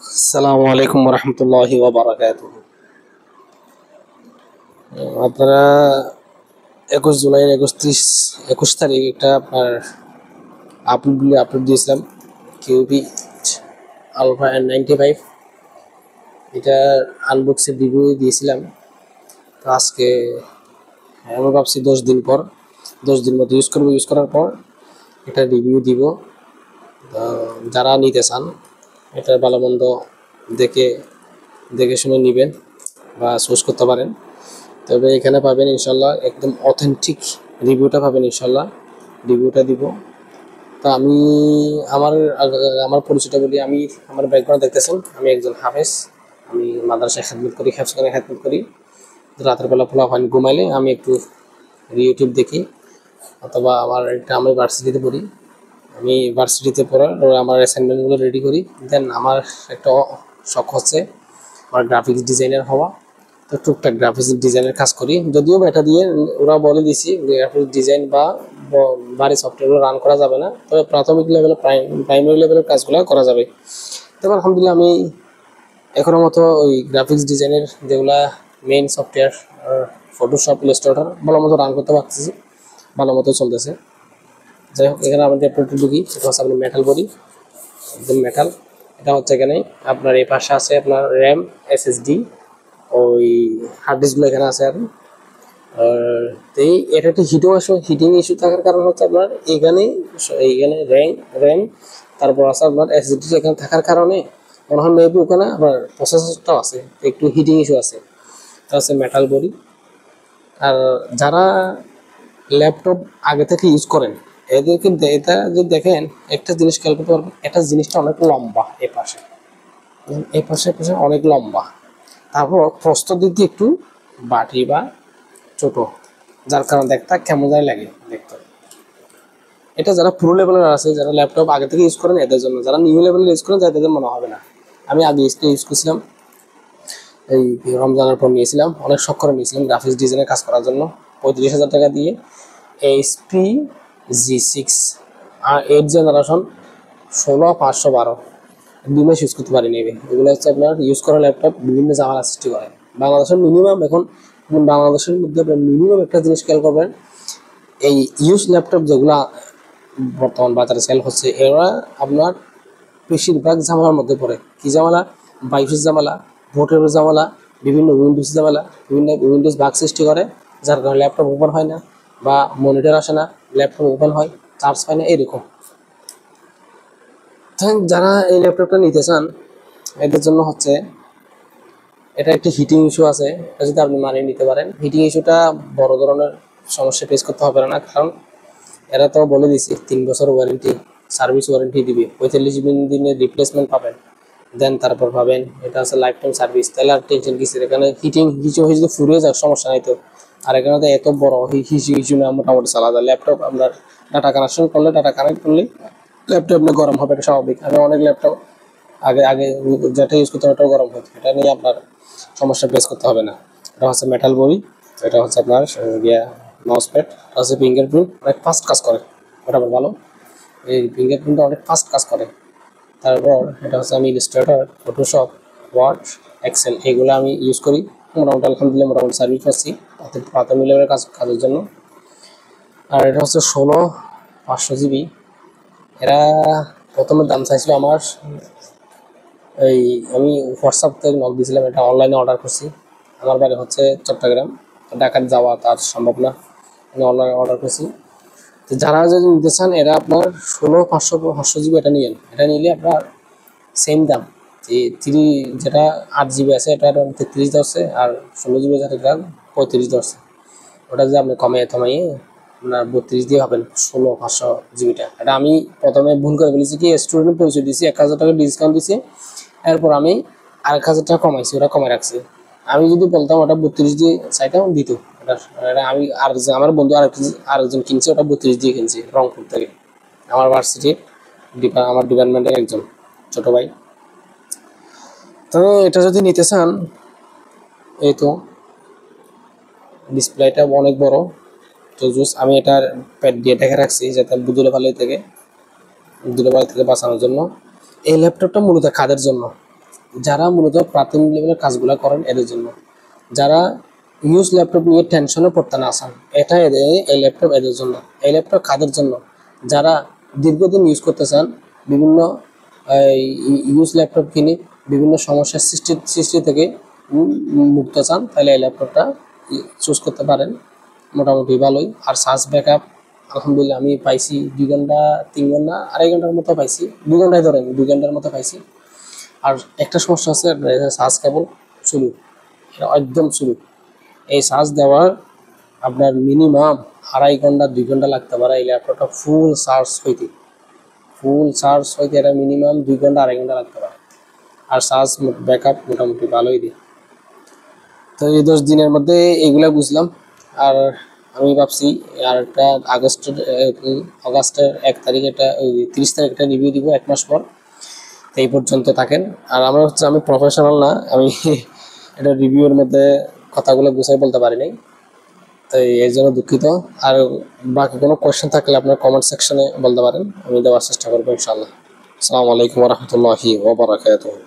আসসালামু আলাইকুম রহমতুল্লাহি ওয়া বারাকাতুহু। আপনারা 21 জুলাই 21 তারিখ একটা আপনার আপলোড দিয়েছিলাম কিউবি আলফা N95, এটা আনবক্সিং রিভিউ দিয়েছিলাম। তো আজকে আমি ভাবছি 10 দিন মতো ইউজ করার পর এটা রিভিউ দিব। যারা নিতে চান এটার ভালো মন্দ দেখে দেখে শুনে নেবেন বা চুজ করতে পারেন। তবে এখানে পাবেন ইনশাল্লাহ একদম অথেন্টিক রিভিউটা পাবেন, ইনশাল্লাহ রিভিউটা দিব। তো আমি আমার পরিচয়টা বলি। আমার ব্যাকগ্রাউন্ড দেখতেছেন, আমি একজন হাফেজ। আমি মাদ্রাসায় খেদমত করি, হেফজখানে খেদমত করি। রাতের বেলা পোলাপান ঘুমাইলে আমি একটু ইউটিউব দেখি, অথবা আমি ভার্সিটিতে পড়ি। আমি ভার্সিটিতে পড়ার আমার অ্যাসাইনমেন্টগুলো রেডি করি। দেন আমার একটা শখ হচ্ছে আমার গ্রাফিক্স ডিজাইনার হওয়া। তো টুকটাক গ্রাফিক্স ডিজাইনের কাজ করি, যদিও এটা দিয়ে ওরা বলে দিছি গ্রাফিক্স ডিজাইন বা বাড়ি সফটওয়্যারগুলো রান করা যাবে না, তবে প্রাথমিক লেভেলে প্রাইমারি লেভেলের কাজগুলো করা যাবে। তবে আলহামদুলিল্লাহ আমি এখনো মতো ওই গ্রাফিক্স ডিজাইনের যেগুলা মেইন সফটওয়্যার ফটোশপ, ইলাস্ট্রেটর ভালো মতো রান করতে পারতেছি, ভালো মতো চলতেছে। যাই হোক, এখানে আমাদের প্রোডাক্ট ঢুকি। এটা হচ্ছে আপনার মেটাল বডি, একদম মেটাল। এটা হচ্ছে এখানে আপনার এই পাশে আছে আপনার র্যাম, SSD, ওই হার্ড ডিস্কগুলো এখানে আছে। আর এটা একটা হিটিং ইস্যু থাকার কারণ হচ্ছে আপনার এইখানে র্যাম, তারপর আছে আপনার SSD এখানে থাকার কারণে মনে হয় মেবি ওখানে আপনার প্রসেসরটাও আছে, একটু হিটিং ইস্যু আছে। এটা হচ্ছে মেটাল বডি। আর যারা ল্যাপটপ আগে থেকে ইউজ করেন এদেরকে এটা যদি দেখেন একটা জিনিস খেয়াল করতে পারবেন, এটা জিনিসটা অনেক লম্বা, এই পাশে অনেক লম্বা। তারপর প্রস্থ দিক দিয়ে একটু বাটি বা ছোট, যার কারণে দেখতে কেমন যায় লাগে দেখতে। এটা যারা প্রো লেভেলের আছে, যারা ল্যাপটপ আগে থেকে ইউজ করেন এদের জন্য। যারা নিউ লেভেলের ইউজ করেন তাদের মনে হবে না। আমি আগে ইউজ করছিলাম, এই রমজানের পর নিয়েছিলাম, অনেক শখ করে নিয়েছিলাম গ্রাফিক্স ডিজাইনের কাজ করার জন্য। 35,000 টাকা দিয়ে HP G6 আর 8 জেনারেশন 16512 2 মাস ইউজ করতে পারিনি। এগুলো হচ্ছে আপনার ইউজ করা ল্যাপটপ বিভিন্ন ঝামেলা সৃষ্টি করে। বাংলাদেশের মধ্যে মিনিমাম একটা জিনিস খেয়াল করবেন, এই ইউজ ল্যাপটপ যেগুলা বর্তমান বাজারে সেল হচ্ছে এরা আপনার বেশিরভাগ ঝামেলার মধ্যে পড়ে। কি ঝামেলা? বাইফের ঝামেলা, ভোটের ঝামেলা, বিভিন্ন উইন্ডোজ ঝামেলা, উইন্ডোজ বাগ সৃষ্টি করে, যার কারণে ল্যাপটপ ওপেন হয় না বা মনিটর আসে না, ল্যাপটপ ওপেন হয়, চার্জ পায় না, এরকম। যারা এই ল্যাপটপটা নিতে চান এদের জন্য হচ্ছে এটা একটি হিটিং ইস্যু আছে, এটা যদি আপনি মানিয়ে নিতে পারেন। হিটিং ইস্যুটা বড় ধরনের সমস্যা ফেস করতে হবে না, কারণ এরা তো বলে দিছি 3 বছর ওয়ারেন্টি, সার্ভিস ওয়ারেন্টি দিবে, 45 দিনের রিপ্লেসমেন্ট পাবেন, দেন তারপর পাবেন এটা আছে লাইফ টাইম সার্ভিস। তাহলে আর টেনশন কিছু, এখানে হিটিং ইস্যু হয়ে যদি ফুরিয়ে যাক সমস্যা নাই তো। আর এখানে তো এত বড় ইস্যু না, মোটামুটি চালা যায়। ল্যাপটপ আপনার ডাটা কানেক্ট করলে ল্যাপটপ আপনার গরম হবে, এটা স্বাভাবিক। আমি অনেক ল্যাপটপ আগে যেটা ইউজ করতে ওটাও গরম হতো, এটা নিয়ে আপনার সমস্যা ফেস করতে হবে না। এটা হচ্ছে মেটাল বডি, এটা হচ্ছে আপনার মাউস প্যাড, এটা হচ্ছে ফিঙ্গারপ্রিন্ট, অনেক ফাস্ট কাজ করে, ওটা ভালো। এই ফিঙ্গারপ্রিন্টটা অনেক ফাস্ট কাজ করে। তারপর এটা হচ্ছে আমি ইলাস্ট্রেটর, ফটোশপ, ওয়ার্ড, এক্সেল এগুলো আমি ইউজ করি। মোটামুটি আলহামদুলিল্লাহ মোটামুটি সার্ভিস পাচ্ছি প্রাথমিক লেভেলের কাজের জন্য। আর এটা হচ্ছে 16500 GB। এরা প্রথমে দাম চাইছিল আমার, আমি হোয়াটসঅ্যাপ থেকে নক দিয়েছিলাম, এটা অনলাইনে অর্ডার করছি। আমার বাড়ি হচ্ছে চট্টগ্রাম, ঢাকায় যাওয়া তার সম্ভব না, আমি অনলাইনে অর্ডার করছি। তো যারা যদি নিতে চান এরা আপনার 16500 GB এটা নিলেন, এটা নিলে আপনার সেম দাম। যেটা 8 GB আছে এটা 33 ধরছে, আর 16 GB আছে এটা 35 ধরছে। ওটা যদি আপনি কমাইয়ে আপনার 32 দিয়ে হবেন 16500 GB। এটা আমি প্রথমে ভুল করে বলেছি, কি স্টুডেন্ট পরিচয় দিয়েছি, 1000 টাকা ডিসকাউন্ট দিয়েছি, এরপর আমি 1000 টাকা কমাইছি, ওরা কমাই রাখছি। আমি যদি বলতাম ওটা 32 দিয়ে চাইতাম দিত। এটা আমি আমার বন্ধু আরেকজন কিনছে, ওটা 32 দিয়ে কিনছি রংপুর থেকে, আমার ভার্সিটির আমার ডিপার্টমেন্টের একজন ছোট ভাই। তো এটা যদি নিতে চান, এই তো ডিসপ্লেটা অনেক বড়, তো আমি এটার প্যাড দিয়ে ঢেকে রাখছি যাতে ধুলোবালি থেকে বাঁচানোর জন্য। এই ল্যাপটপটা মূলত কাদের জন্য? যারা মূলত প্রাথমিক লেভেলের কাজগুলো করেন এদের জন্য, যারা ইউজ ল্যাপটপ নিয়ে টেনশনে পড়তে না আসেন এটা এই ল্যাপটপ এদের জন্য। এই ল্যাপটপ কাদের জন্য? যারা দীর্ঘদিন ইউজ করতে চান, বিভিন্ন ইউজ ল্যাপটপ কিনে বিভিন্ন সমস্যার সৃষ্টি থেকে মুক্ত চান, তাহলে এই ল্যাপটপটা চুজ করতে পারেন, মোটামুটি ভালোই। আর চার্জ ব্যাকআপ আলহামদুলিল্লাহ আমি পাইছি 2 ঘন্টা 3 ঘন্টা 2.5 ঘন্টার মতো পাইছি, 2 ঘন্টায় ধরেন 2 ঘন্টার মতো পাইছি। আর একটা সমস্যা আছে, চার্জ কেবল স্লো, এটা একদম স্লো। এই চার্জ দেওয়ার আপনার মিনিমাম 2.5 ঘন্টা 2 ঘন্টা লাগতে পারে এই ল্যাপটপটা ফুল চার্জ হইতে এটা মিনিমাম 2 ঘন্টা 2.5 ঘন্টা লাগতে পারে। আর চার্জ ব্যাকআপ মোটামুটি ভালোই দিই। তো এই 10 দিনের মধ্যে এগুলা বুঝলাম। আর আমি ভাবছি আর একটা আগস্টের 1 তারিখ এটা 30 তারিখ একটা রিভিউ দিব 1 মাস পর। তো এই পর্যন্ত থাকেন। আর আমার হচ্ছে আমি প্রফেশনাল না, আমি এটা রিভিউর মধ্যে কথাগুলো গুছাই বলতে পারি নাই, তো এই জন্য দুঃখিত। আর বাকি কোনো কোয়েশ্চেন থাকলে আপনার কমেন্ট সেকশনে বলতে পারেন, আমি দেওয়ার চেষ্টা করবো ইনশাআল্লাহ। আসসালামু আলাইকুম ওয়া রাহমাতুল্লাহি ওয়া বারাকাতুহু।